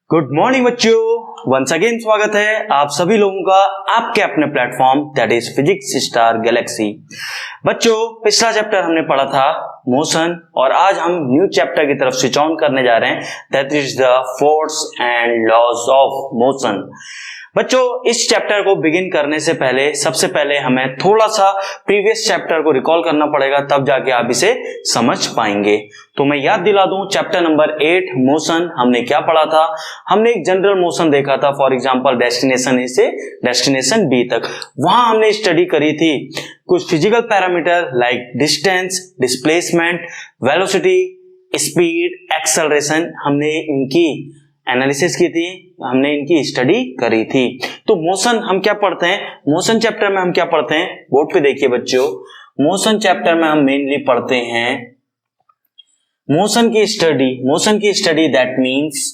Good morning बच्चों, once again स्वागत है आप सभी लोगों का आपके अपने platform that is physics star Galaxy. बच्चों, पिछला चैप्टर हमने पढ़ा था मोशन और आज हम न्यू चैप्टर की तरफ स्विच ऑन करने जा रहे हैं that is the force and laws of motion. बच्चों, इस चैप्टर को बिगिन करने से पहले सबसे पहले हमें थोड़ा सा प्रीवियस चैप्टर को रिकॉल करना पड़ेगा, तब जाके आप इसे समझ पाएंगे। तो मैं याद दिला दूं, चैप्टर नंबर 8 मोशन हमने क्या पढ़ा था। हमने एक जनरल मोशन देखा था, फॉर एग्जांपल डेस्टिनेशन ए से डेस्टिनेशन बी तक। वहां हमने स्टडी करी थी कुछ physical parameter like distance, displacement, velocity, speed, acceleration. हमने इनकी एनालिसिस की थी, हमने इनकी स्टडी करी थी। तो मोशन हम क्या पढ़ते हैं, मोशन चैप्टर में हम क्या पढ़ते हैं, बोर्ड पे देखिए बच्चों। मोशन चैप्टर में हम मेनली पढ़ते हैं मोशन की स्टडी दैट मीन्स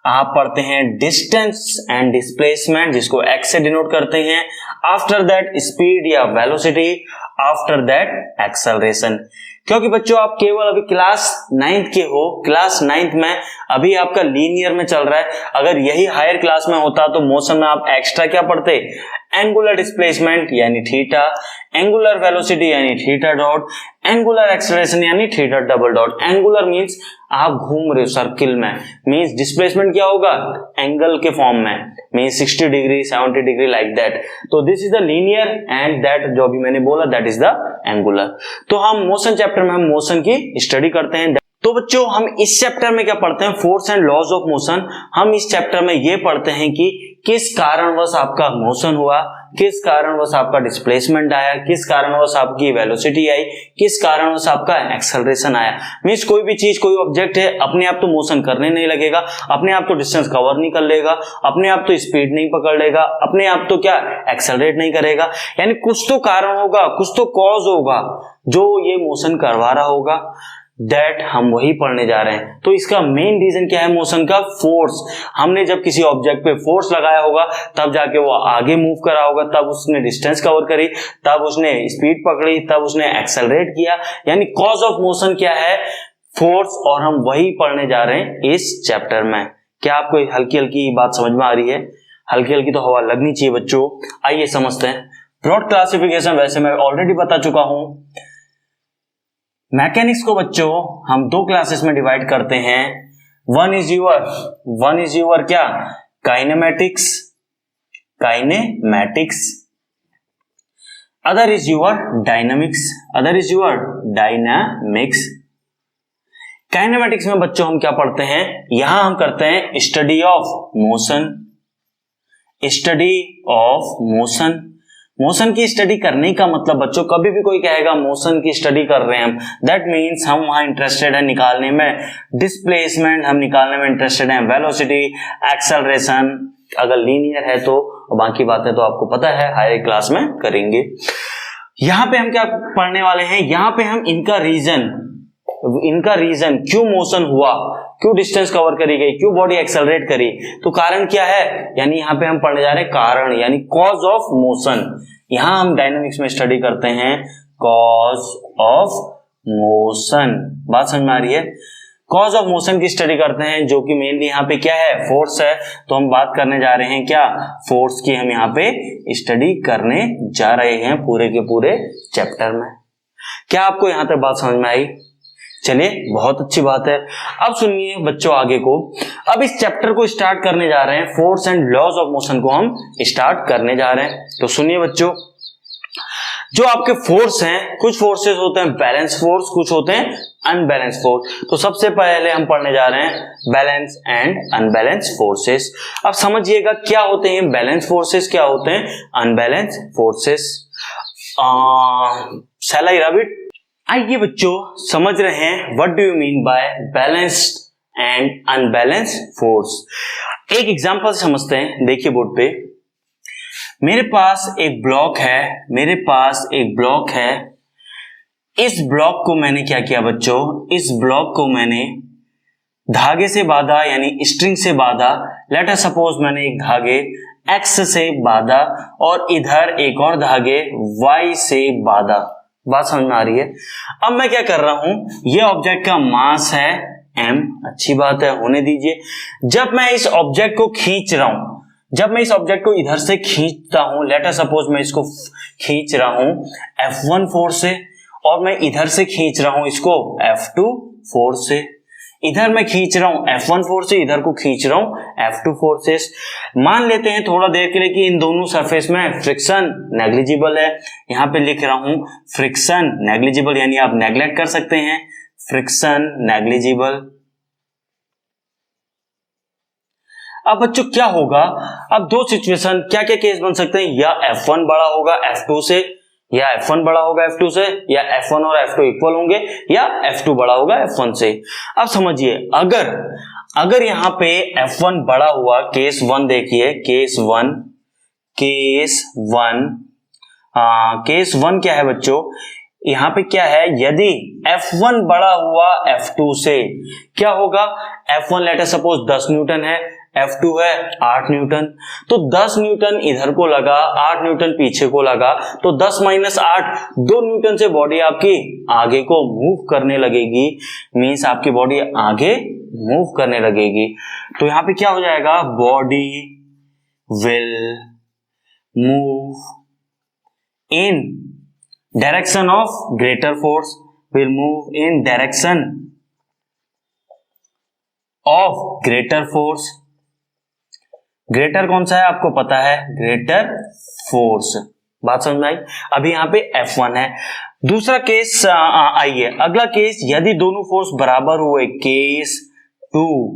आप पढ़ते हैं डिस्टेंस एंड डिस्प्लेसमेंट, जिसको एक्स से डिनोट करते हैं। आफ्टर दैट स्पीड या वेलोसिटी, आफ्टर दैट एक्सेलरेशन। क्योंकि बच्चों आप केवल अभी क्लास 9th के हो, क्लास 9th में अभी आपका लीनियर में चल रहा है। अगर यही हायर क्लास में होता तो मोशन में आप एक्स्ट्रा क्या पढ़ते, एंगुलर डिस्प्लेसमेंट यानी थीटा, एंगुलर वेलोसिटी यानी थीटा डॉट, एंगुलर एक्सेलरेशन यानी theta double dot. Angular means आप घूम रहे हो सर्किल में, मींस डिस्प्लेसमेंट क्या होगा, एंगल के फॉर्म में, means 60 degree 70 degree like that. तो this is the linear and that जो भी मैंने बोला दैट इज द एंगुलर। तो हम मोशन चैप्टर में हम मोशन की स्टडी करते हैं। तो बच्चों हम इस चैप्टर में क्या पढ़ते हैं, force and laws of motion. हम इस चैप्टर में ये पढ़ते हैं कि किस कारणवश आपका मोशन हुआ, किस कारणवश आपका डिस्प्लेसमेंट आया, किस कारणवश आपकी वेलोसिटी आई, किस कारणवश आपका एक्सेलरेशन आया। मींस कोई भी चीज, कोई ऑब्जेक्ट है, अपने आप तो मोशन करने नहीं लगेगा, अपने आप तो डिस्टेंस कवर नहीं कर लेगा, अपने आप तो स्पीड नहीं पकड़ लेगा, अपने आप तो क्या एक्सेलरेट नहीं करेगा। यानी कुछ तो कारण होगा, कुछ तो कॉज होगा जो ये मोशन करवा रहा होगा। दैट हम वही पढ़ने जा रहे हैं। तो इसका मेन रीजन क्या है मोशन का, फोर्स। हमने जब किसी ऑब्जेक्ट पे फोर्स लगाया होगा तब जाके वो आगे मूव करा होगा, तब उसने डिस्टेंस कवर करी, तब उसने स्पीड पकड़ी, तब उसने एक्सेलरेट किया। यानी कॉज ऑफ मोशन क्या है, फोर्स। और हम वही पढ़ने जा रहे हैं इस चैप्टर में। क्या आपको हल्की हल्की बात समझ में आ रही है? हल्की हल्की तो हवा लगनी चाहिए बच्चों। आइए समझते हैं। ब्रॉड क्लासिफिकेशन वैसे मैं ऑलरेडी बता चुका हूं। मैकेनिक्स को बच्चों हम दो क्लासेस में डिवाइड करते हैं। वन इज योर क्या, kinematics, other is your dynamics, kinematics में बच्चों हम क्या पढ़ते हैं, यहां हम करते हैं स्टडी ऑफ मोशन। मोशन की स्टडी करने का मतलब बच्चों, कभी भी कोई कहेगा मोशन की स्टडी कर रहे हैं हम, दैट मीन्स हम वहां इंटरेस्टेड है निकालने में डिस्प्लेसमेंट, हम निकालने में इंटरेस्टेड हैं वेलोसिटी, एक्सेलरेशन, अगर लीनियर है तो। बाकी बातें तो आपको पता है हायर क्लास में करेंगे। यहां पे हम क्या पढ़ने वाले हैं, यहां पे हम इनका रीजन क्यों मोशन हुआ, क्यों डिस्टेंस कवर करी गई, क्यों बॉडी एक्सेलरेट करी, तो कारण क्या है, यानी यहां पे हम पढ़ने जा रहे हैं कारण यानी कॉज ऑफ मोशन। यहां हम डायनामिक्स में स्टडी करते हैं कॉज ऑफ मोशन। बात समझ में आ रही है? कॉज ऑफ मोशन की स्टडी करते हैं, जो कि मेनली यहाँ पे क्या है, फोर्स है। तो हम बात करने जा रहे हैं क्या, फोर्स की हम यहाँ पे स्टडी करने जा रहे हैं पूरे के पूरे चैप्टर में। क्या आपको यहां तक बात समझ में आई? चलिए, बहुत अच्छी बात है। अब सुनिए बच्चों आगे को। अब इस चैप्टर को स्टार्ट करने जा रहे हैं, force and laws of motion को हम स्टार्ट करने जा रहे हैं। तो सुनिए बच्चों, जो आपके फोर्स हैं, कुछ फोर्सेस होते हैं बैलेंस फोर्स, कुछ होते हैं अनबैलेंस फोर्स। तो सबसे पहले हम पढ़ने जा रहे हैं बैलेंस एंड अनबैलेंस फोर्सेस। अब समझिएगा क्या होते हैं बैलेंस फोर्सेस, क्या होते हैं unbalance forces. Shell I rub it? आइए बच्चों समझ रहे हैं what do you mean by balanced and unbalanced force. एक एग्जांपल समझते हैं। देखिए बोर्ड पे, मेरे पास एक ब्लॉक है, इस ब्लॉक को मैंने क्या किया बच्चों, इस ब्लॉक को मैंने धागे से बांधा यानी स्ट्रिंग से बांधा। लेट अस सपोज मैंने एक धागे एक्स से बांधा और इधर एक और धागे वाई से बांधा। बात समझ में आ रही है? अब मैं क्या कर रहा हूं, ये ऑब्जेक्ट का मास है m, अच्छी बात है, होने दीजिए। जब मैं इस ऑब्जेक्ट को खींच रहा हूं, जब मैं इस ऑब्जेक्ट को इधर से खींचता हूं, लेट अस सपोज मैं इसको खींच रहा हूं F1 फोर्स से, और मैं इधर से खींच रहा हूं इसको F2 फोर्स से। इधर मैं खींच रहा हूं F1 फोर्स से, इधर को खींच रहा हूं F2 फोर्सेस। मान लेते हैं थोड़ा देर के लिए कि इन दोनों सरफेस में फ्रिक्शन नेग्लिजिबल है। यहां पे लिख रहा हूं फ्रिक्शन नेग्लिजिबल, यानी आप नेग्लेक्ट कर सकते हैं, फ्रिक्शन नेग्लिजिबल। अब बच्चों क्या होगा, अब दो सिचुएशन, क्या क्या केस बन सकते हैं, या F1 बड़ा होगा F2 से, या F1 बड़ा होगा F2 से, या F1 और F2 इक्वल होंगे, या F2 बड़ा होगा F1 से। अब समझिए, अगर यहां पे F1 बड़ा हुआ, केस 1 देखिए, केस वन क्या है बच्चों, यहां पे क्या है, यदि F1 बड़ा हुआ F2 से, क्या होगा, F1 let us suppose 10 Newton है, F2 है 8 न्यूटन, तो 10 न्यूटन इधर को लगा, 8 न्यूटन पीछे को लगा, तो 10 माइनस 8, 2 न्यूटन से बॉडी आपकी आगे को मूव करने लगेगी, मींस आपकी बॉडी आगे मूव करने लगेगी। तो यहां पे क्या हो जाएगा, body will move in direction of greater force, will move in direction of greater force. Greater कौन सा है आपको पता है, ग्रेटर फोर्स, बात समझ में आई। अभी यहां पे F1 है। दूसरा केस आइए, अगला केस, यदि दोनों फोर्स बराबर हुए, केस 2,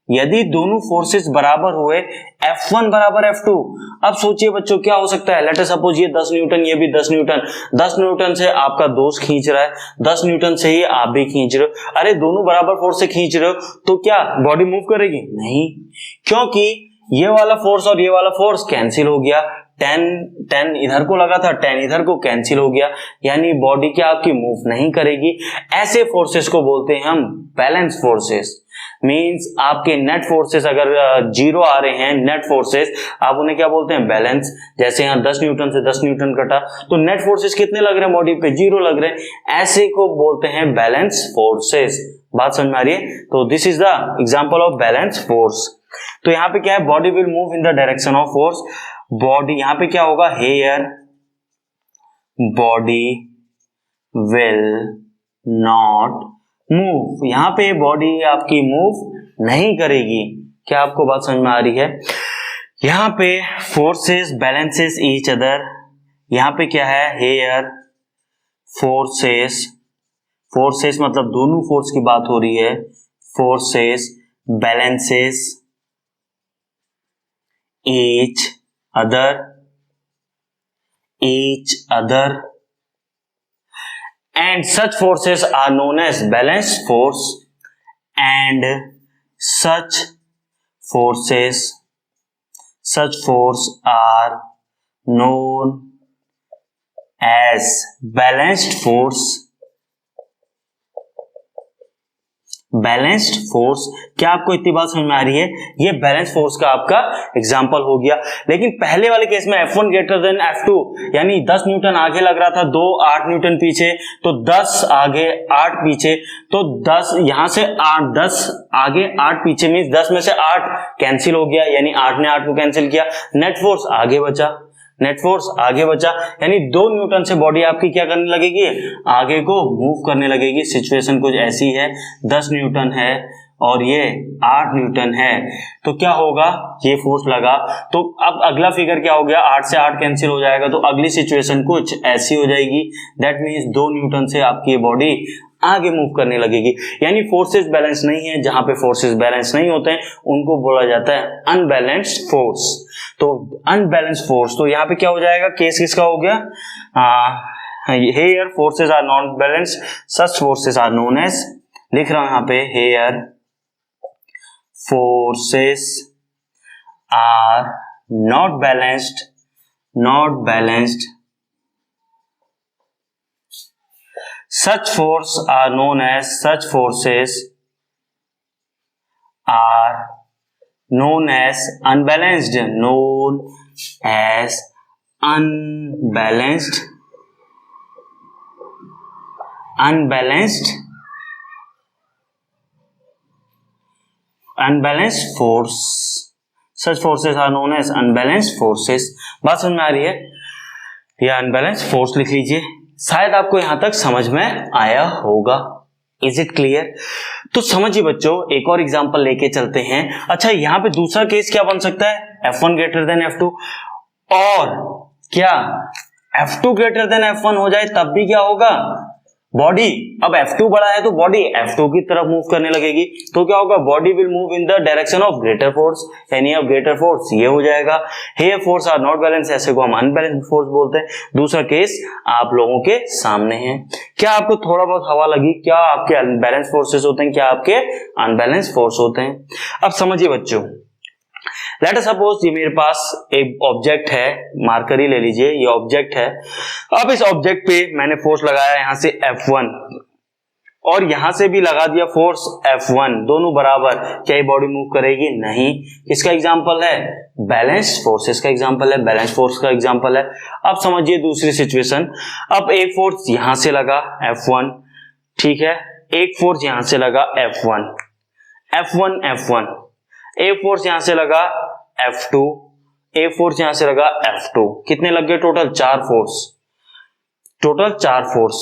यदि दोनों फोर्सेस बराबर हुए, F1 बराबर F2। अब सोचिए बच्चों क्या हो सकता है, लेट अस सपोज ये 10 न्यूटन, ये भी 10 न्यूटन, 10 न्यूटन से आपका दोस्त खींच रहा है, 10 न्यूटन से ही आप भी खींच रहे हो। अरे दोनों बराबर फोर्स से खींच रहे हो, तो क्या बॉडी मूव करेगी? नहीं, क्योंकि ये वाला फोर्स और ये वाला फोर्स कैंसिल हो गया, 10 इधर को लगा था, 10 इधर को कैंसिल हो गया, यानी बॉडी क्या आपकी मूव नहीं करेगी। ऐसे फोर्सेस को बोलते हैं हम बैलेंस फोर्सेस। मींस आपके नेट फोर्सेस अगर जीरो आ रहे हैं, नेट फोर्सेस, आप उन्हें क्या बोलते हैं, बैलेंस। जैसे यहाँ 10 न्यूटन से 10 न्यूटन कटा, तो नेट फोर्सेस कितने लग रहे हैं बॉडी पे, 0 लग रहे हैं। ऐसे को बोलते हैं बैलेंस फोर्सेस। बात समझ में आ रही है? तो this is the example of balance force. तो यहाँ पे क्या है, body will move in the direction of force. Body यहाँ पे क्या होगा, here body will not move, यहाँ पे बॉडी आपकी मूव नहीं करेगी। क्या आपको बात समझ में आ रही है? यहाँ पे फोर्सेस बैलेंसेस ईच अदर, यहाँ पे क्या है, हेयर फोर्सेस, फोर्सेस मतलब दोनों फोर्स की बात हो रही है, forces balances each other and such forces are known as balance force, and such force are known as balanced force। Balanced force, क्या आपको इतनी बात समझ में आ रही है? ये बैलेंस फोर्स का आपका एग्जांपल हो गया। लेकिन पहले वाले केस में F1 ग्रेटर देन F2, यानी 10 न्यूटन आगे लग रहा था, 2 8 न्यूटन पीछे, तो 10 आगे 8 पीछे, तो 10 यहां से 8, 10 आगे 8 पीछे, मींस 10 में से 8 कैंसिल हो गया, यानी 8 ने 8 को कैंसिल किया, नेट फोर्स आगे बचा, नेट फोर्स आगे बचा, यानी 2 न्यूटन से बॉडी आपकी क्या करने लगेगी, आगे को मूव करने लगेगी। सिचुएशन कुछ ऐसी है, 10 न्यूटन है और ये 8 न्यूटन है, तो क्या होगा, ये फोर्स लगा, तो अब अगला फिगर क्या हो गया, 8 से 8 कैंसिल हो जाएगा, तो अगली सिचुएशन कुछ ऐसी हो जाएगी, दैट मीन्स 2 न्यूटन से आपकी बॉडी आगे मूव करने लगेगी। यानी फोर्सेस बैलेंस नहीं है, जहां पे फोर्सेस बैलेंस नहीं होते हैं उनको बोला जाता है अनबैलेंस्ड फोर्स। तो अनबैलेंस्ड फोर्स, तो यहाँ पे क्या हो जाएगा, केस किसका हो गया, here forces are not balanced, such forces are known as, लिख रहा हूं यहाँ पे, here forces are not balanced, such forces are known as unbalanced, unbalanced force, such forces are known as unbalanced forces. बात समझ में आ रही है? या अनबैलेंस्ड फोर्स लिख लीजिए। शायद आपको यहां तक समझ में आया होगा। Is it clear? तो समझिए बच्चों, एक और एग्जांपल लेके चलते हैं। अच्छा, यहां पे दूसरा केस क्या बन सकता है? F1 ग्रेटर देन F2, और क्या F2 ग्रेटर देन F1 हो जाए तब भी क्या होगा? बॉडी, अब F2 बड़ा है तो बॉडी F2 की तरफ मूव करने लगेगी, तो क्या होगा? Body will move in the direction of greater force, यानी अब ग्रेटर फोर्स ये हो जाएगा। हे फोर्स आर नॉट बैलेंस, ऐसे को हम अनबैलेंस्ड फोर्स बोलते हैं। दूसरा केस आप लोगों के सामने है। क्या आपको थोड़ा बहुत हवा लगी? क्या आपके अनबैलेंस फोर्सेस होते हैं? क्या आपके अनबैलेंस फोर्स होते हैं? अब समझिए बच्चों, लेट अस सपोज ये मेरे पास एक ऑब्जेक्ट है, मार्कर ही ले लीजिए, ये ऑब्जेक्ट है। अब इस ऑब्जेक्ट पे मैंने फोर्स लगाया यहां से F1 और यहां से भी लगा दिया फोर्स F1, दोनों बराबर। क्या ये बॉडी मूव करेगी? नहीं। किसका एग्जांपल है? बैलेंस्ड फोर्सेस का एग्जांपल है, बैलेंस फोर्स का एग्जांपल है। अब समझिए दूसरी सिचुएशन। अब एक फोर्स यहां से लगा F1, ठीक है, एक फोर्स यहां से लगा F1, F1, एक फोर्स यहां से लगा F2, एक फोर्स यहां से लगा F2। कितने लग गए टोटल? 4 force, total 4 force.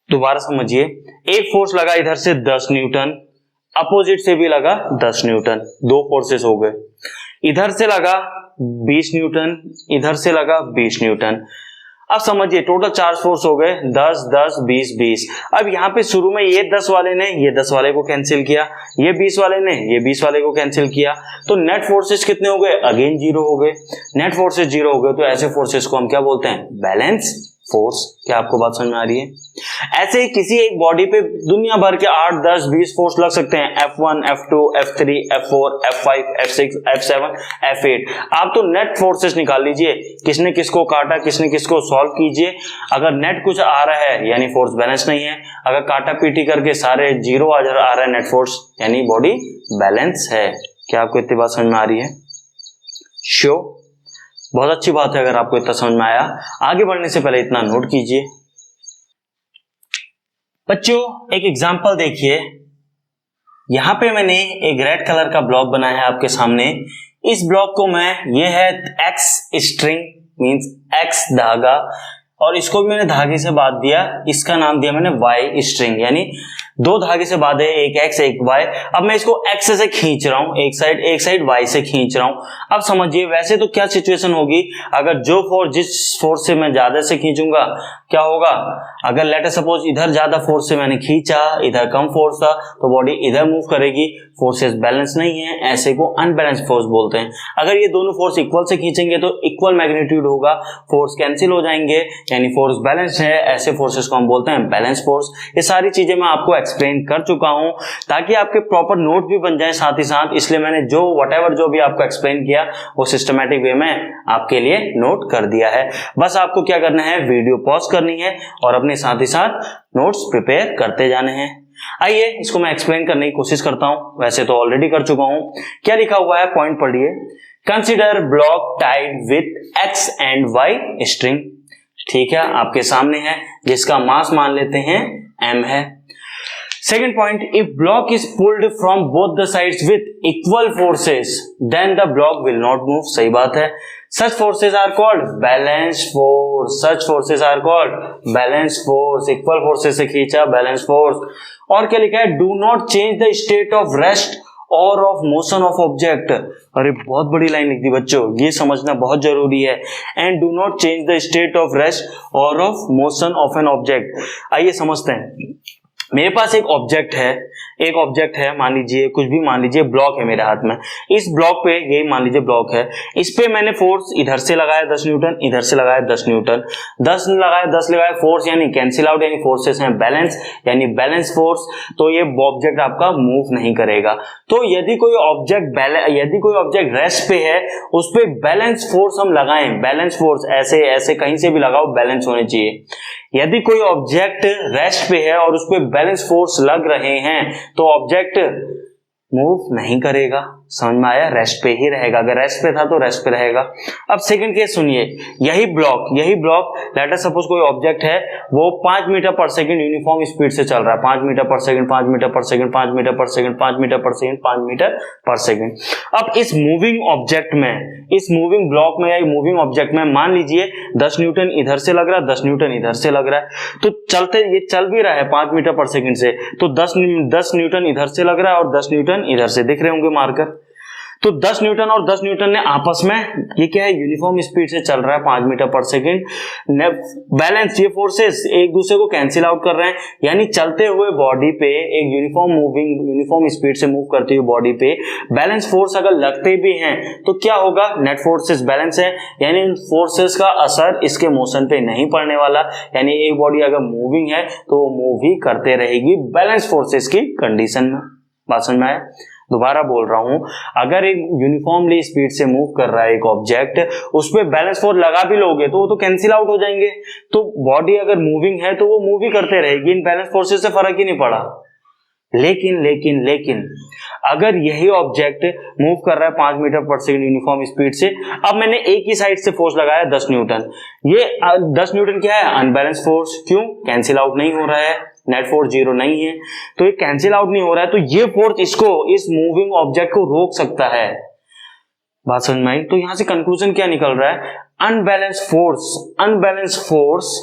दोबारा समझिए, एक फोर्स लगा इधर से 10 न्यूटन, अपोजिट से भी लगा 10 न्यूटन, 2 फोर्सेस हो गए। इधर से लगा 20 न्यूटन, इधर से लगा 20 न्यूटन। अब समझिए टोटल 4 फोर्स हो गए, 10 10 20 20। अब यहाँ पे शुरू में ये 10 वाले ने ये 10 वाले को कैंसिल किया, ये 20 वाले ने ये 20 वाले को कैंसिल किया, तो नेट फोर्सेस कितने हो गए? अगेन 0 हो गए। नेट फोर्सेस 0 हो गए तो ऐसे फोर्सेस को हम क्या बोलते हैं? Balance force. क्या आपको बात समझ में आ रही है? ऐसे ही किसी एक बॉडी पे दुनिया भर के 8 10 20 फोर्स लग सकते हैं, F1 F2 F3 F4 F5 F6 F7 F8। आप तो नेट फोर्सेस निकाल लीजिए, किसने किसको काटा, किसने किसको सॉल्व कीजिए। अगर नेट कुछ आ रहा है यानी फोर्स बैलेंस नहीं है, अगर काटा पीटी करके सारे 0 आ रहा है नेट फोर्स, यानी बॉडी बैलेंस है। क्या आपको इतनी बात समझ में आ रही है? श्योर? बहुत अच्छी बात है अगर आपको इतना समझ में आया। आगे बढ़ने से पहले इतना नोट कीजिए बच्चों। एक एग्जांपल देखिए, यहां पे मैंने एक रेड कलर का ब्लॉक बनाया है आपके सामने। इस ब्लॉक को मैं, ये है एक्स स्ट्रिंग, मींस एक्स धागा, और इसको भी मैंने धागे से बांध दिया, इसका नाम दिया मैंने वाई स्ट्रिंग, यानी 2 धागे से बांधे, एक एक्स एक वाई। अब मैं इसको एक्स से खींच रहा हूं, एक साइड वाई से खींच रहा हूं। अब समझिए वैसे तो क्या सिचुएशन होगी, अगर जो फोर्स, जिस फोर्स से मैं ज्यादा से खींचूंगा क्या होगा? अगर लेट अस सपोज इधर ज्यादा फोर्स से मैंने खींचा, इधर कम फोर्स था, तो बॉडी इधर मूव करेगी। फोर्सेस बैलेंस नहीं है, ऐसे को अनबैलेंस्ड फोर्स बोलते हैं। अगर ये दोनों फोर्स इक्वल से खींचेंगे तो इक्वल मैग्नीट्यूड होगा, फोर्स कैंसिल हो जाएंगे, यानी फोर्स बैलेंस है। ऐसे फोर्सेस को हम बोलते हैं बैलेंस फोर्स। ये सारी चीजें मैं आपको एक्सप्लेन कर चुका हूं ताकि आपके प्रॉपर नोट भी बन जाए साथ ही साथ, इसलिए मैंने जो व्हाटएवर जो भी आपको एक्सप्लेन किया वो सिस्टमैटिक वे में आपके लिए नोट कर दिया है। बस आपको क्या करना है, वीडियो पॉज करनी है और अपने साथ ही साथ नोट्स प्रिपेयर करते जाने हैं। आइए इसको मैं एक्सप्लेन करने की कोशिश करता हूं, वैसे तो ऑलरेडी कर चुका हूं। क्या लिखा हुआ है, पॉइंट पढ़िए। Consider block tied with X and Y string, ठीक है, आपके सामने है, जिसका मास मान लेते हैं m है। Second point, if block is pulled from both the sides with equal forces then the block will not move. सही बात है। Such forces are called balance force, such forces are called balance force. Equal forces से खींचा, balance force. और क्या लिखा है, do not change the state of rest और ऑफ मोशन ऑफ ऑब्जेक्ट। अरे बहुत बड़ी लाइन लिख दी बच्चों, ये समझना बहुत जरूरी है। And do not change the state of rest और of motion of an object. आइए समझते हैं। मेरे पास एक ऑब्जेक्ट है, मान लीजिए कुछ भी, मान लीजिए ब्लॉक है मेरे हाथ में। इस ब्लॉक पे, ये मान लीजिए ब्लॉक है, इस पे मैंने फोर्स इधर से लगाया 10 न्यूटन, इधर से लगाया 10 न्यूटन, 10 लगाया फोर्स, यानी कैंसिल आउट, यानी फोर्सेस हैं बैलेंस, यानी बैलेंस फोर्स। तो ये ऑब्जेक्ट आपका मूव नहीं करेगा। तो यदि कोई ऑब्जेक्ट रेस्ट पे है, उस पे बैलेंस फोर्स हम लगाएं, बैलेंस फोर्स ऐसे ऐसे कहीं से भी लगाओ, बैलेंस होने चाहिए। यदि कोई ऑब्जेक्ट रेस्ट पे है और उस पे बैलेंस फोर्स लग रहे हैं तो ऑब्जेक्ट मूव नहीं करेगा। समझ में आया, रेस्ट पे ही रहेगा, अगर रेस्ट पे था तो रेस्ट पे रहेगा। अब सेकंड केस सुनिए, यही ब्लॉक लेट अस सपोज कोई ऑब्जेक्ट है, वो 5 मीटर पर सेकंड यूनिफॉर्म स्पीड से चल रहा है, 5 मीटर पर सेकंड, 5 मीटर पर सेकंड, 5 मीटर पर सेकंड, 5 मीटर पर सेकंड, 5 मीटर पर सेकंड। अब इस मूविंग ऑब्जेक्ट में, इस मूविंग ब्लॉक में या मूविंग ऑब्जेक्ट में मान लीजिए 10 न्यूटन इधर से लग रहा है, 10 न्यूटन इधर से लग रहा है, तो चलते ये चल भी रहा है 5 मीटर पर सेकंड से, तो 10 न्यूटन इधर से लग रहा है और 10 न्यूटन इधर से, दिख रहे होंगे मार्कर। तो 10 न्यूटन और 10 न्यूटन ने आपस में, ये क्या है, यूनिफॉर्म स्पीड से चल रहा है 5 मीटर पर सेकंड, बैलेंस, ये फोर्सेस एक दूसरे को कैंसिल आउट कर रहे हैं, यानी चलते हुए बॉडी पे एक यूनिफॉर्म स्पीड से मूव करती हुई बॉडी पे बैलेंस फोर्स अगर लगते भी हैं तो क्या होगा, नेट फोर्सेस बैलेंस है, यानी इन फोर्सेस का असर इसके मोशन पे नहीं पड़ने वाला, यानी एक बॉडी अगर मूविंग है तो वो मूव ही करते रहेगी बैलेंस फोर्सेस की कंडीशन में। बात समझ में आया? दोबारा बोल रहा हूं, अगर एक यूनिफॉर्मली स्पीड से मूव कर रहा है एक ऑब्जेक्ट, उस पर बैलेंस फोर्स लगा भी लोगे तो वो तो कैंसिल आउट हो जाएंगे, तो बॉडी अगर मूविंग है तो वो मूव ही करते रहेगी, इन बैलेंस फोर्सेस से फर्क ही नहीं पड़ा। लेकिन अगर यही ऑब्जेक्ट मूव कर रहा है 5 मीटर पर सेकंड यूनिफॉर्म स्पीड से, अब मैंने एक ही साइड से फोर्स लगाया 10 न्यूटन, ये 10 न्यूटन क्या है, अनबैलेंस फोर्स, क्यों, कैंसिल आउट नहीं हो रहा है, नेट फोर्स 0 नहीं है, तो ये कैंसिल आउट नहीं हो रहा है, तो ये फोर्स इसको, इस मूविंग ऑब्जेक्ट को रोक सकता है। बात समझ में आई? तो यहां से कंक्लूजन क्या निकल रहा है, unbalance force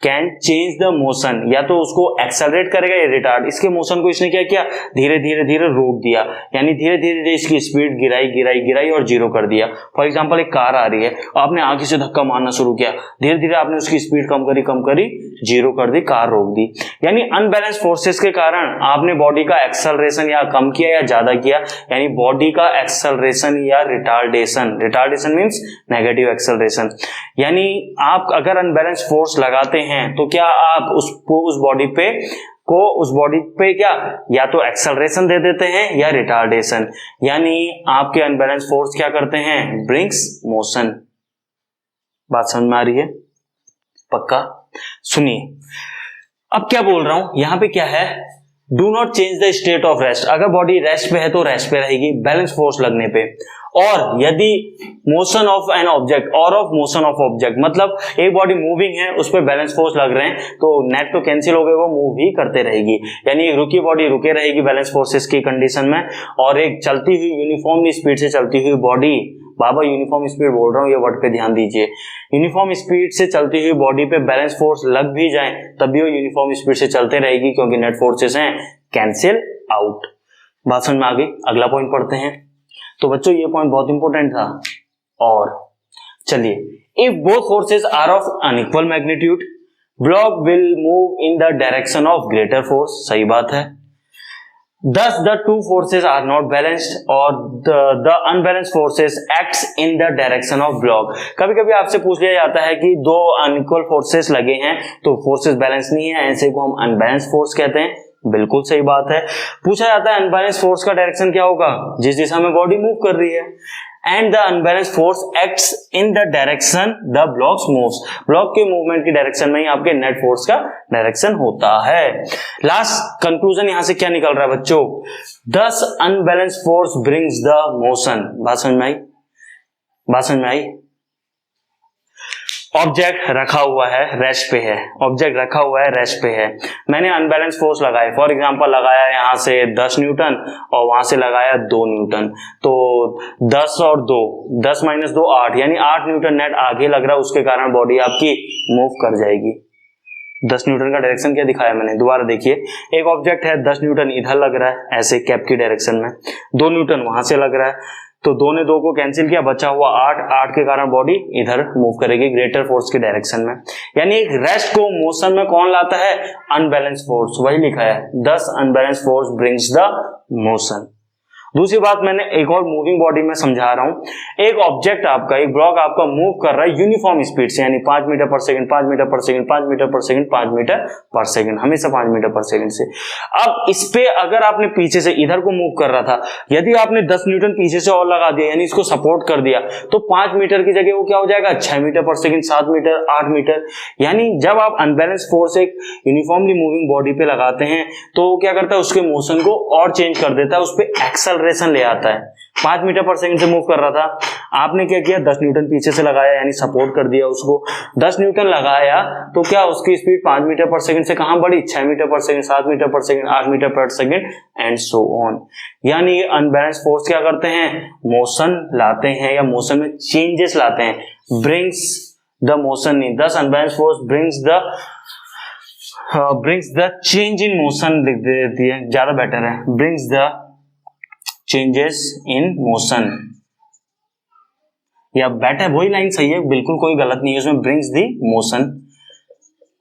can change the motion, या तो उसको एक्सेलरेट करेगा या रिटार्ड, इसके मोशन को इसने क्या किया, धीरे धीरे रोक दिया, यानी धीरे धीरे इसकी स्पीड गिराई और जीरो कर दिया। फॉर एग्जांपल एक कार आ रही है, आपने आगे से धक्का मारना शुरू किया, धीरे धीरे आपने उसकी स्पीड कम करी, जीरो कर दी, कार रोक दी। यानी अनबैलेंस फोर्सेस के कारण आपने बॉडी का एक्सेलरेशन या कम किया या ज्यादा किया, यानी बॉडी का एक्सेलरेशन या रिटार्डेशन मींस नेगेटिव एक्सेलरेशन, यानी आप अगर अनबैलेंस फोर्स लगाते हैं तो क्या आप उस बॉडी पे क्या या तो एक्सेलरेशन दे देते हैं या रिटार्डेशन, यानी आपके अनबैलेंस फोर्स क्या करते हैं, ब्रिंग्स मोशन। बात समझ में आ रही है? पक्का? सुनिए अब क्या बोल रहा हूं, यहां पे क्या है, do not change the state of rest, अगर बॉडी रेस्ट पे है तो रेस्ट पे रहेगी बैलेंस फोर्स लगने पे, और यदि motion of an object motion of object, मतलब एक बॉडी मूविंग है उस पर बैलेंस फोर्स लग रहे हैं तो नेट तो कैंसिल हो गए, वो मूव ही करते रहेगी, यानी एक रुकी बॉडी रुके रहेगी बैलेंस फोर्सेस की कंडीशन में, और एक चलती हुई यूनिफॉर्मली स्पीड से चलती हुई बॉडी, बाबा यूनिफॉर्म स्पीड बोल रहा हूं, ये वर्ड पे ध्यान दीजिए, यूनिफॉर्म स्पीड से चलती हुई बॉडी पे बैलेंस फोर्स लग भी जाए तब भी वो यूनिफॉर्म स्पीड से चलते रहेगी, क्योंकि नेट फोर्सेस हैं कैंसिल आउट। बात समझ में आ गई? अगला पॉइंट पढ़ते हैं। तो बच्चों ये पॉइंट बहुत इंपॉर्टेंट था, और चलिए, if both forces are of unequal magnitude block will move in the direction of greater force, सही बात है, thus the two forces are not balanced or the unbalanced forces acts in the direction of block। कभी कभी आपसे पूछ लिया जाता है कि दो अनइक्वल फोर्सेस लगे हैं तो फोर्सेस बैलेंस नहीं है, ऐसे को हम अनबैलेंस्ड फोर्स कहते हैं, बिल्कुल सही बात है। पूछा जाता है अनबैलेंस्ड फोर्स का डायरेक्शन क्या होगा, जिस दिशा में बॉडी मूव कर रही है, and the unbalanced force acts in the direction the blocks moves, block के मूवमेंट की डायरेक्शन में ही आपके नेट फोर्स का डायरेक्शन होता है। लास्ट कंक्लूजन यहां से क्या निकल रहा है बच्चों, दस unbalanced force brings the motion. बात समझ में आई? ऑब्जेक्ट रखा हुआ है रेस्ट पे है, मैंने अनबैलेंस फोर्स लगाए, फॉर एग्जांपल लगाया यहां से 10 न्यूटन और वहां से लगाया 2 न्यूटन, तो 10 और 2, 10 माइनस 2 8, यानी 8 न्यूटन नेट आगे लग रहा है, उसके कारण बॉडी आपकी मूव कर जाएगी। 10 न्यूटन का डायरेक्शन क्या दिखाया मैंने, दोबारा देखिए, एक ऑब्जेक्ट है 10 न्यूटन इधर लग रहा है ऐसे कैप की डायरेक्शन में, 2 न्यूटन वहां से लग रहा है, तो 2 ने 2 को कैंसिल किया, बचा हुआ 8 के कारण बॉडी इधर मूव करेगी ग्रेटर फोर्स की डायरेक्शन में, यानी एक रेस्ट को मोशन में कौन लाता है, अनबैलेंस फोर्स, वही लिखा है 10 unbalance force brings the motion. दूसरी बात मैंने एक और मूविंग बॉडी में समझा रहा हूं, एक ऑब्जेक्ट आपका, एक ब्लॉक आपका मूव कर रहा है यूनिफॉर्म स्पीड से, यानी 5 मीटर पर सेकंड, 5 मीटर पर सेकंड, 5 मीटर पर सेकंड, 5 मीटर पर सेकंड, हमेशा 5 मीटर पर सेकंड से। अब इस पे अगर आपने पीछे से इधर को मूव कर रहा था, यदि आपने 10 न्यूटन पीछे से और लगा दिया, यानी इसको सपोर्ट कर दिया, तो 5 मीटर की जगह वो क्या हो जाएगा, 6 मीटर पर सेकंड, 7 मीटर, 8 मीटर, यानी जब आप अनबैलेंस फोर्स एक यूनिफॉर्मली मूविंग बॉडी पे लगाते हैं तो क्या करता है, उसके मोशन को और चेंज कर देता है, उस पर एक्सेलरेशन ले आता है। 5 मीटर पर सेकंड से मूव कर रहा था, आपने क्या किया 10 न्यूटन पीछे से लगाया, यानी सपोर्ट कर दिया उसको। 10 न्यूटन लगाया तो क्या उसकी स्पीड 5 मीटर पर सेकंड से कहां बढ़ी, 6 मीटर पर सेकंड, 7 मीटर पर सेकंड, 8 मीटर पर सेकंड एंड सो ऑन। यानी अनबैलेंस फोर्स क्या करते हैं, मोशन लाते हैं या मोशन में चेंजेस लाते हैं, ब्रिंग्स द मोशन नहीं, दस unbalance force brings the change in motion लिख देती है, ज्यादा बेटर है, brings the changes in motion, या बेटर वही लाइन सही है, बिल्कुल कोई गलत नहीं है उसमें, ब्रिंग्स द मोशन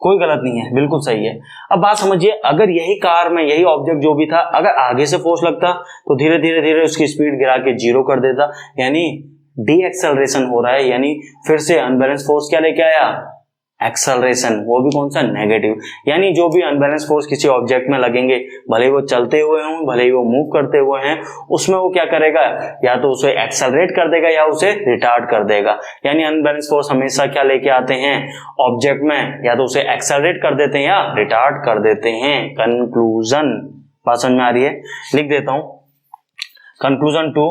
कोई गलत नहीं है, बिल्कुल सही है। अब बात समझिए, अगर यही कार में यही ऑब्जेक्ट जो भी था, अगर आगे से फोर्स लगता तो धीरे धीरे धीरे उसकी स्पीड गिरा के 0 कर देता, यानी डी एक्सेलरेशन हो रहा है, यानी फिर से अनबैलेंस फोर्स क्या लेके आया, एक्सेलरेशन, वो भी कौन सा, नेगेटिव। यानी जो भी अनबैलेंस फोर्स किसी ऑब्जेक्ट में लगेंगे, भले ही वो चलते हुए हों, भले ही वो मूव करते हुए हैं, उसमें वो क्या करेगा, या तो उसे एक्सेलरेट कर देगा या उसे रिटार्ड कर देगा। यानी अनबैलेंस फोर्स हमेशा क्या लेके आते हैं ऑब्जेक्ट में, या तो उसे एक्सेलरेट कर देते हैं या रिटार्ड कर देते हैं। कंक्लूजन, बात समझ में आ रही है, लिख देता हूं, कंक्लूजन टू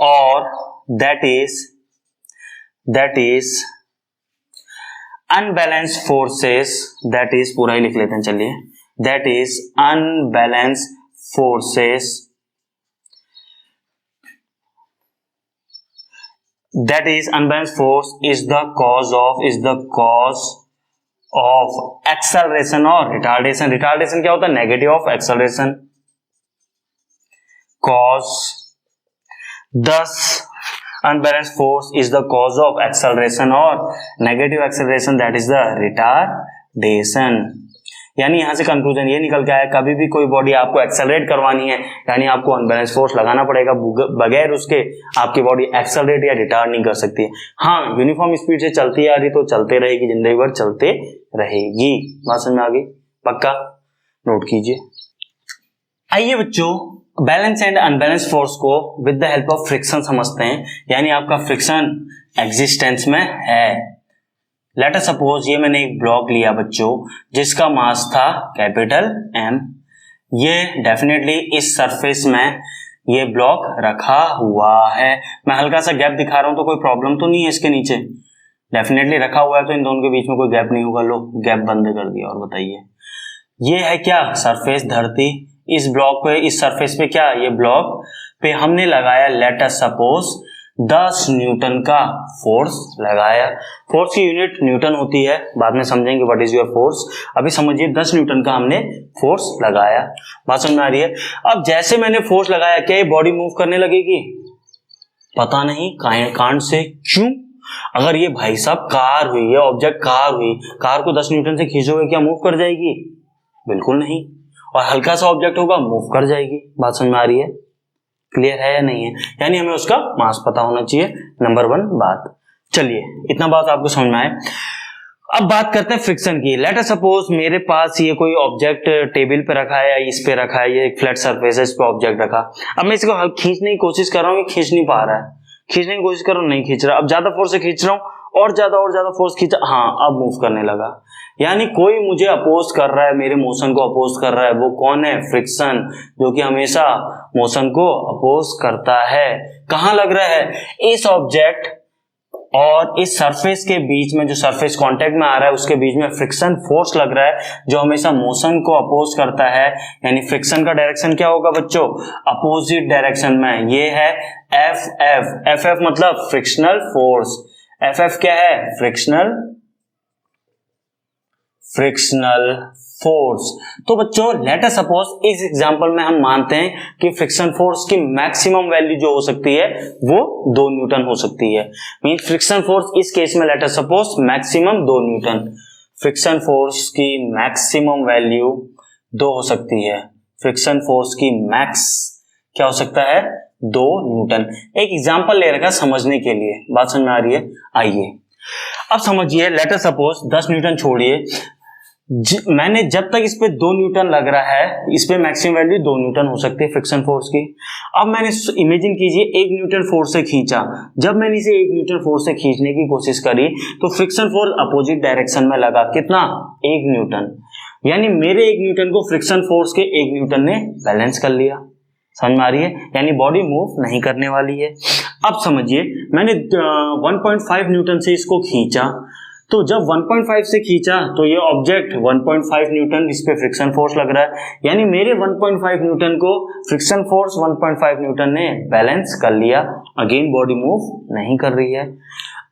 और that is unbalanced forces, that is पूरा ही लिख लेते हैं, चलिए, that is unbalanced forces, that is unbalanced force is the cause of acceleration और retardation। retardation क्या होता है, negative of acceleration, cause, thus unbalanced force is the cause of acceleration और negative acceleration, that is the retardation। यानी यहां से conclusion ये निकल के आया, कभी भी कोई बॉडी आपको एक्सेलरेट करवानी है, यानी आपको अनबैलेंस फोर्स लगाना पड़ेगा, बगैर उसके आपकी बॉडी एक्सेलरेट या रिटार्ड नहीं कर सकती है। हाँ, यूनिफॉर्म स्पीड से चलती आ रही तो चलते रहेगी, जिंदगी भर चलते रहेगी। बात समझ में आ गई, पक्का नोट कीजिए। आइए बच्चों, बैलेंस एंड अनबैलेंस फोर्स को with the help of friction समझते हैं, यानी आपका फ्रिक्शन एग्जिस्टेंस में है। लेट अस सपोज ये मैंने एक ब्लॉक लिया बच्चों, जिसका मास था कैपिटल M, ये डेफिनेटली इस सरफेस में ये ब्लॉक रखा हुआ है। मैं हल्का सा गैप दिखा रहा हूं तो कोई प्रॉब्लम तो नहीं है इसके नीचे, डेफिनेटली रखा हुआ है तो इन दोनों के बीच में कोई गैप नहीं होगा। लो गैप बंद कर दिया। और बताइए ये है क्या, सरफेस, धरती। इस ब्लॉक पे, इस सरफेस पे क्या, ये ब्लॉक पे हमने लगाया लेट अस सपोज 10 न्यूटन का फोर्स लगाया। फोर्स की यूनिट न्यूटन होती है, बाद में समझेंगे व्हाट इज योर फोर्स। अभी समझिए 10 न्यूटन का हमने फोर्स लगाया। बात समझ में आ रही है। अब जैसे मैंने फोर्स लगाया, क्या ये बॉडी मूव करने लगेगी? पता नहीं, कांट से क्यों। अगर ये भाई साहब कार हुई है, ऑब्जेक्ट कार हुई, कार को 10 न्यूटन से खींचोगे क्या मूव कर जाएगी? बिल्कुल नहीं। और हल्का सा ऑब्जेक्ट होगा मूव कर जाएगी। बात समझ में आ रही है, क्लियर है या नहीं है? यानी हमें उसका मास पता होना चाहिए, नंबर 1 बात। चलिए इतना बात आपको समझ में आए। अब बात करते हैं फ्रिक्शन की। लेट अस सपोज मेरे पास ये कोई ऑब्जेक्ट टेबल पे रखा है या इस पे रखा है, ये एक फ्लैट सरफेस है, इस पे ऑब्जेक्ट रखा। अब मैं इसको खींचने की कोशिश कर रहा हूँ, ये खींच नहीं पा रहा है, खींचने की कोशिश कर रहा हूँ, नहीं खींच रहा। अब ज्यादा फोर्स से खींच रहा हूँ, और ज्यादा फोर्स खींचा, हाँ अब मूव करने लगा। यानी कोई मुझे अपोज कर रहा है, मेरे मोशन को अपोज कर रहा है। वो कौन है? फ्रिक्शन, जो कि हमेशा मोशन को अपोज करता है। कहां लग रहा है? इस ऑब्जेक्ट और इस सरफेस के बीच में, जो सरफेस कांटेक्ट में आ रहा है उसके बीच में फ्रिक्शन फोर्स लग रहा है, जो हमेशा मोशन को अपोज करता है। यानी फ्रिक्शन का डायरेक्शन क्या होगा बच्चों? अपोजिट डायरेक्शन में। ये है एफ मतलब फ्रिक्शनल फोर्स। एफ क्या है? Frictional force. तो बच्चों लेट अस सपोज इस एग्जांपल में हम मानते हैं कि फ्रिक्शन फोर्स की मैक्सिमम वैल्यू जो हो सकती है वो 2 न्यूटन हो सकती है। मीन फ्रिक्शन फोर्स इस केस में let us suppose maximum 2 Newton. Friction force की मैक्सिमम वैल्यू 2 हो सकती है। फ्रिक्शन फोर्स की मैक्स क्या हो सकता है? 2 न्यूटन। एक एग्जांपल ले रखा समझने के लिए। बात समझ में आ रही है? आइए अब समझिए। लेट अस सपोज 10 न्यूटन छोड़िए, मैंने जब तक इस पे 2 न्यूटन लग रहा है, इस पे मैक्सिमम वैल्यू 2 न्यूटन हो सकती है फ्रिक्शन फोर्स की। अब मैंने इमेजिन कीजिए 1 न्यूटन फोर्स से खींचा। जब मैंने इसे 1 न्यूटन फोर्स से खींचने की कोशिश करी तो फ्रिक्शन फोर्स अपोजिट डायरेक्शन में लगा। कितना? 1 न्यूटन। यानी मेरे 1 न्यूटन को फ्रिक्शन फोर्स के 1 न्यूटन ने बैलेंस कर लिया। समझ में आ रही है, यानी बॉडी मूव नहीं करने वाली है। अब समझिए, मैंने 1.5 न्यूटन से इसको खींचा, तो जब 1.5 से खींचा तो ये ऑब्जेक्ट 1.5 न्यूटन, इस पे फ्रिक्शन फोर्स लग रहा है, यानी मेरे 1.5 न्यूटन को फ्रिक्शन फोर्स 1.5 न्यूटन ने बैलेंस कर लिया। अगेन बॉडी मूव नहीं कर रही है।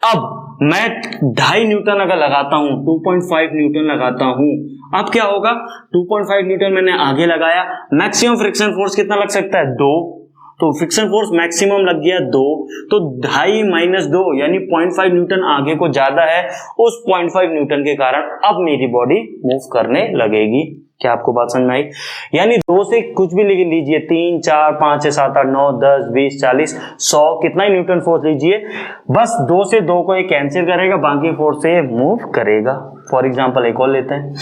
अब मैं 2.5 न्यूटन अगर लगाता हूं, 2.5 न्यूटन लगाता हूं, अब क्या होगा, 2.5 न्यूटन मैंने आगे लगाया, मैक्सिमम फ्रिक्शन फोर्स कितना लग सकता है, 2, तो फ्रिक्शन फोर्स मैक्सिमम लग गया 2, तो 2.5 माइनस 2 यानी 0.5 न्यूटन आगे को ज्यादा है, उस 0.5 न्यूटन के कारण अब मेरी बॉडी मूव करने लगेगी। क्या आपको बात समझ में आई? यानी 2 से कुछ भी लिख लीजिए, 3, 4, 5, 6, 7, 8, 9, 10, 20, 40, 100, कितना ही न्यूटन फोर्स लीजिए, बस 2 से 2 को ये कैंसिल करेगा, बाकी फोर्स से मूव करेगा। फॉर एग्जांपल एक और लेते हैं,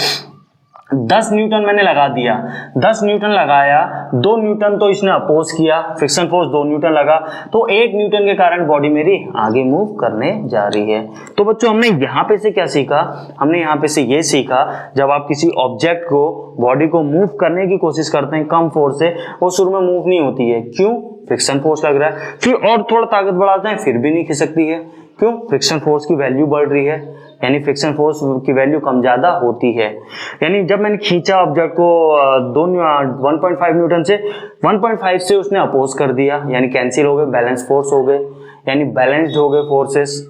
10 न्यूटन मैंने लगा दिया, 10 न्यूटन लगाया, 2 न्यूटन तो इसने अपोज किया, फ्रिक्शन फोर्स 2 न्यूटन लगा, तो 1 न्यूटन के कारण बॉडी मेरी आगे मूव करने जा रही है। तो बच्चों हमने यहाँ पे से क्या सीखा, हमने यहाँ पे से ये सीखा, जब आप किसी ऑब्जेक्ट को, बॉडी को मूव करने की कोशिश करते हैं कम फोर्स से, वो शुरू में मूव नहीं होती है, क्यों, फ्रिक्शन फोर्स लग रहा है, फिर और थोड़ा ताकत बढ़ाते हैं फिर भी नहीं खिसकती है, क्यों, फ्रिक्शन फोर्स की वैल्यू बढ़ रही है, यानी फ्रिक्शन फोर्स की वैल्यू कम ज्यादा होती है। यानी जब मैंने खींचा ऑब्जेक्ट को 1.5 न्यूटन से, 1.5 से उसने अपोज कर दिया, यानी कैंसिल हो गए, बैलेंस फोर्स हो गए, यानी बैलेंस्ड हो गए फोर्सेस,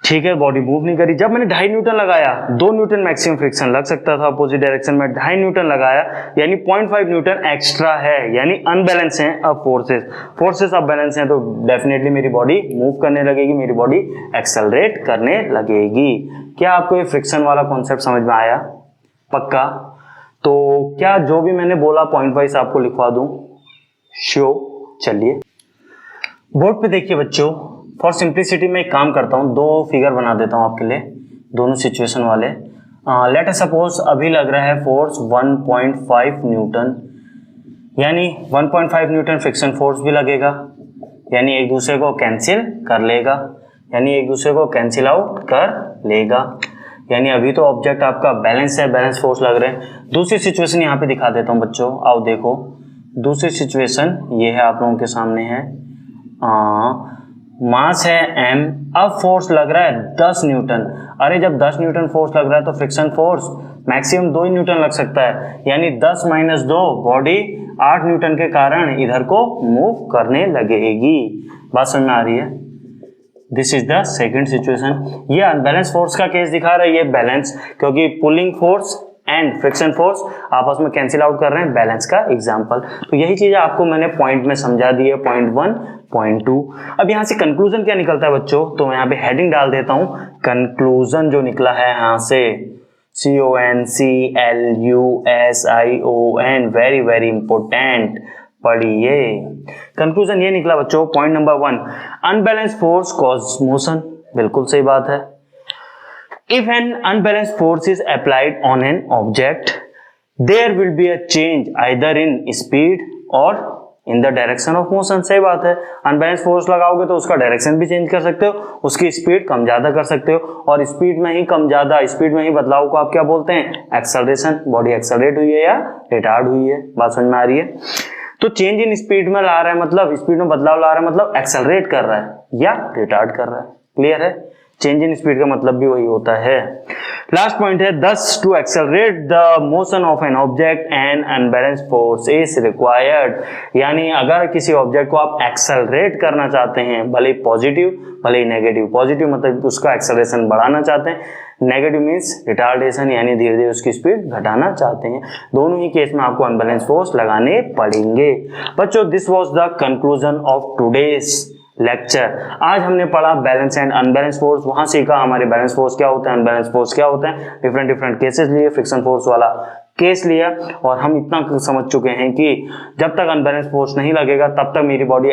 ठीक है, बॉडी मूव नहीं करी। जब मैंने 2.5 न्यूटन लगाया, 2 न्यूटन मैक्सिमम फ्रिक्शन लग सकता था अपोजिट डायरेक्शन में, 2.5 न्यूटन लगाया, यानी 0.5 न्यूटन एक्स्ट्रा है, यानी अनबैलेंस है अब फोर्सेस अब बैलेंस हैं, तो डेफिनेटली मेरी बॉडी मूव करने लगेगी, मेरी बॉडी एक्सेलरेट करने लगेगी। क्या आपको ये फ्रिक्शन वाला कॉन्सेप्ट समझ में आया? पक्का? तो क्या जो भी मैंने बोला पॉइंट वाइज आपको लिखवा दूं? श्योर। चलिए बोर्ड पे देखिए बच्चों, फॉर सिंप्लिसिटी में एक काम करता हूँ, 2 फिगर बना देता हूँ आपके लिए, दोनों सिचुएशन वाले। लेट अस सपोज अभी लग रहा है फोर्स 1.5 न्यूटन, यानी 1.5 न्यूटन फ्रिक्शन फोर्स भी लगेगा, यानी एक दूसरे को कैंसिल कर लेगा, यानी एक दूसरे को कैंसिल आउट कर लेगा, यानी अभी तो ऑब्जेक्ट आपका बैलेंस है, बैलेंस फोर्स लग रहे हैं। दूसरी सिचुएशन यहाँ पे दिखा देता हूँ बच्चों, आओ देखो, दूसरी सिचुएशन ये है, आप लोगों के सामने है, मास है m, अब फोर्स लग रहा है 10 न्यूटन। अरे जब 10 न्यूटन फोर्स लग रहा है तो फ्रिक्शन फोर्स मैक्सिमम 2 ही न्यूटन लग सकता है, यानी 10 माइनस 2 बॉडी 8 न्यूटन के कारण इधर को मूव करने लगेगी। बात समझ में आ रही है? This is the second situation. ये अनबैलेंस फोर्स का केस दिखा रहा है, ये बैलेंस, क्योंकि pulling force and friction force आपस में कैंसिल आउट कर रहे हैं, बैलेंस का एग्जांपल। तो यही चीज आपको मैंने पॉइंट में समझा दी है, पॉइंट 1, पॉइंट 2। अब यहाँ से कंक्लूजन क्या निकलता है बच्चों, तो मैं यहाँ पे हेडिंग डाल देता हूँ, कंक्लूजन जो निकला है यहाँ से, CONCLUSION, वेरी वेरी इंपोर्टेंट, पढ़िए। कंक्लूजन ये निकला बच्चों, point number 1, unbalance force cause motion, बिल्कुल सही बात है। If an unbalanced force is applied on an object, there will be a change either in speed or in the direction of motion। सही बात है, अनबैलेंस फोर्स लगाओगे तो उसका डायरेक्शन भी चेंज कर सकते हो, उसकी स्पीड कम ज्यादा कर सकते हो, और स्पीड में ही कम ज्यादा, स्पीड में ही बदलाव को आप क्या बोलते हैं, एक्सेलरेशन। बॉडी एक्सेलरेट हुई है या रिटार्ड हुई है, बात समझ में आ रही है? तो चेंज इन स्पीड में ला रहा है, मतलब स्पीड में बदलाव ला रहा है, मतलब एक्सेलरेट कर रहा है या रिटार्ड कर रहा है। क्लियर है? चेंज इन स्पीड का मतलब भी वही होता है। लास्ट पॉइंट है, thus to accelerate the motion of an object an unbalanced force is required। यानी अगर किसी ऑब्जेक्ट को आप एक्सेलरेट करना चाहते हैं, भले ही पॉजिटिव भले ही नेगेटिव, पॉजिटिव मतलब उसका एक्सेलरेशन बढ़ाना चाहते हैं, नेगेटिव मीन्स रिटार्डेशन यानी धीरे धीरे उसकी स्पीड घटाना चाहते हैं, दोनों ही केस में आपको अनबैलेंस फोर्स लगाने पड़ेंगे। बच्चों this was the conclusion of today's lecture. आज हमने पढ़ा बैलेंस एंड अनबैलेंस फोर्स, वहां सीखा हमारे बैलेंस फोर्स क्या होता है, अनबैलेंस फोर्स क्या होता है, डिफरेंट डिफरेंट केसेस लिए, फ्रिक्शन फोर्स वाला केस लिया, और हम इतना समझ चुके हैं कि जब तक अनबैलेंस फोर्स नहीं लगेगा तब तक मेरी बॉडी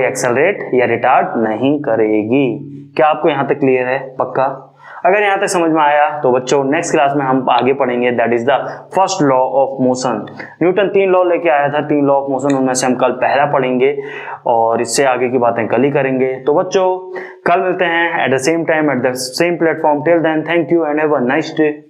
एक्सेलरेट या रिटार्ड नहीं करेगी। क्या आपको यहाँ तक क्लियर है? पक्का? अगर यहाँ तक समझ में आया तो बच्चों नेक्स्ट क्लास में हम आगे पढ़ेंगे, that is the first law of motion. Newton 3 law लेके आया था, 3 लॉ ऑफ मोशन, उनमें से हम कल पहला पढ़ेंगे और इससे आगे की बातें कल ही करेंगे। तो बच्चों कल मिलते हैं at the same time at the same platform. Till then thank you and have a nice day.